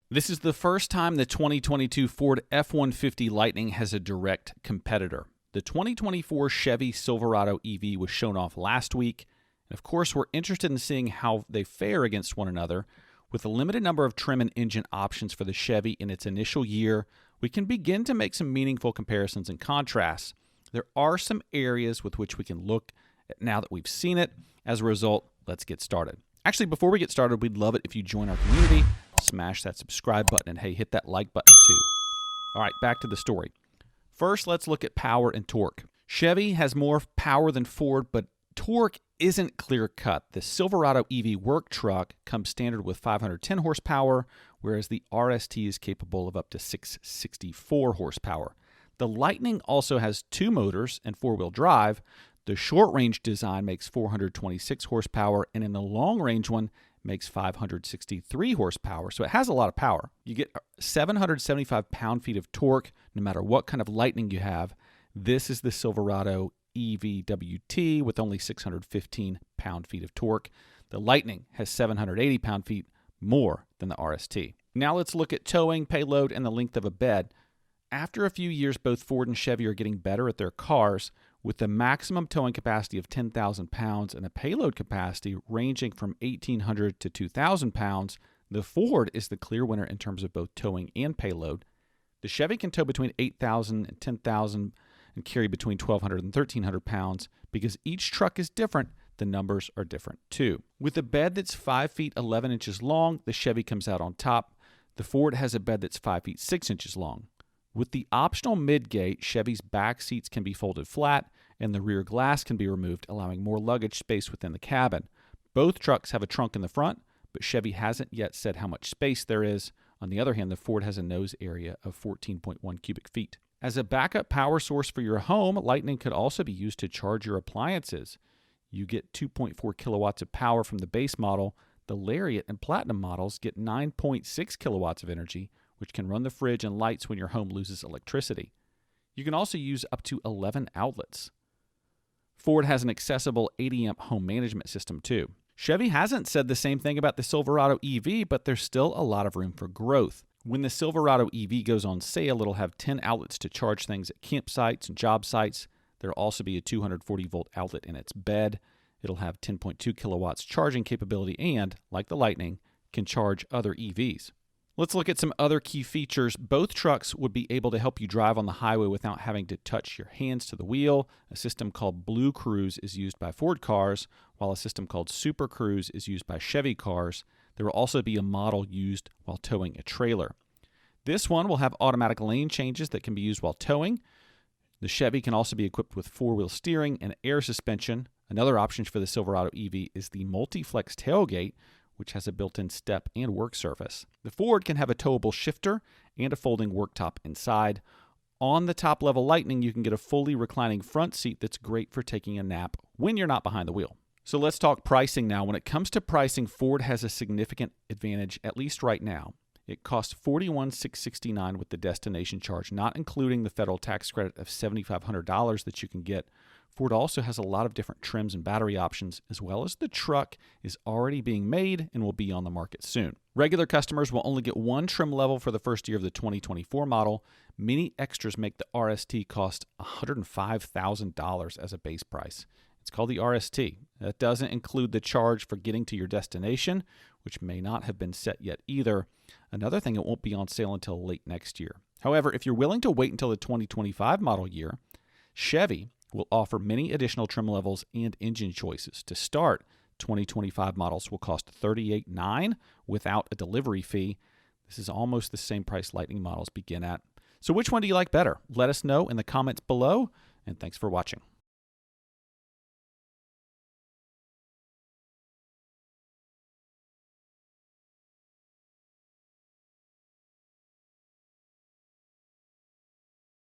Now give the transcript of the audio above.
This is the first time the 2022 Ford F-150 Lightning has a direct competitor. The 2024 Chevy Silverado EV was shown off last week, and of course we're interested in seeing how they fare against one another. With a limited number of trim and engine options for the Chevy in its initial year, we can begin to make some meaningful comparisons and contrasts. There are some areas with which we can look at now that we've seen it. As a result, let's get started. Actually, before we get started, we'd love it if you join our community. Smash that subscribe button, and hey, hit that like button too. All right, back to the story. First, let's look at power and torque. Chevy has more power than Ford, but torque isn't clear-cut. The Silverado EV Work Truck comes standard with 510 horsepower, whereas the RST is capable of up to 664 horsepower. The Lightning also has two motors and four-wheel drive. The short-range design makes 426 horsepower, and in the long-range one, makes 563 horsepower, so it has a lot of power. You get 775 pound-feet of torque no matter what kind of Lightning you have. This is the Silverado EV WT with only 615 pound-feet of torque. The Lightning has 780 pound-feet more than the RST. Now let's look at towing, payload, and the length of a bed. After a few years, both Ford and Chevy are getting better at their cars, with the maximum towing capacity of 10,000 pounds and a payload capacity ranging from 1,800 to 2,000 pounds. The Ford is the clear winner in terms of both towing and payload. The Chevy can tow between 8,000 and 10,000 and carry between 1,200 and 1,300 pounds. Because each truck is different, the numbers are different too. With a bed that's 5 feet 11 inches long, the Chevy comes out on top. The Ford has a bed that's 5 feet 6 inches long. With the optional midgate, Chevy's back seats can be folded flat and the rear glass can be removed, allowing more luggage space within the cabin. Both trucks have a trunk in the front, but Chevy hasn't yet said how much space there is. On the other hand, the Ford has a nose area of 14.1 cubic feet. As a backup power source for your home, Lightning could also be used to charge your appliances. You get 2.4 kilowatts of power from the base model. The Lariat and Platinum models get 9.6 kilowatts of energy, which can run the fridge and lights when your home loses electricity. You can also use up to 11 outlets. Ford has an accessible 80-amp home management system too. Chevy hasn't said the same thing about the Silverado EV, but there's still a lot of room for growth. When the Silverado EV goes on sale, it'll have 10 outlets to charge things at campsites and job sites. There'll also be a 240-volt outlet in its bed. It'll have 10.2 kilowatts charging capability and, like the Lightning, can charge other EVs. Let's look at some other key features. Both trucks would be able to help you drive on the highway without having to touch your hands to the wheel. A system called Blue Cruise is used by Ford cars, while a system called Super Cruise is used by Chevy cars. There will also be a model used while towing a trailer. This one will have automatic lane changes that can be used while towing. The Chevy can also be equipped with four-wheel steering and air suspension. Another option for the Silverado EV is the multi-flex tailgate, which has a built-in step and work surface. The Ford can have a towable shifter and a folding worktop inside. On the top-level Lightning, you can get a fully reclining front seat that's great for taking a nap when you're not behind the wheel. So let's talk pricing now. When it comes to pricing, Ford has a significant advantage, at least right now. It costs $41,669 with the destination charge, not including the federal tax credit of $7,500 that you can get. Ford also has a lot of different trims and battery options, as well as the truck is already being made and will be on the market soon. Regular customers will only get one trim level for the first year of the 2024 model. Many extras make the RST cost $105,000 as a base price. It's called the RST. That doesn't include the charge for getting to your destination, which may not have been set yet either. Another thing, it won't be on sale until late next year. However, if you're willing to wait until the 2025 model year, Chevy will offer many additional trim levels and engine choices. To start, 2025 models will cost $38,900 without a delivery fee. This is almost the same price Lightning models begin at. So which one do you like better? Let us know in the comments below, and thanks for watching.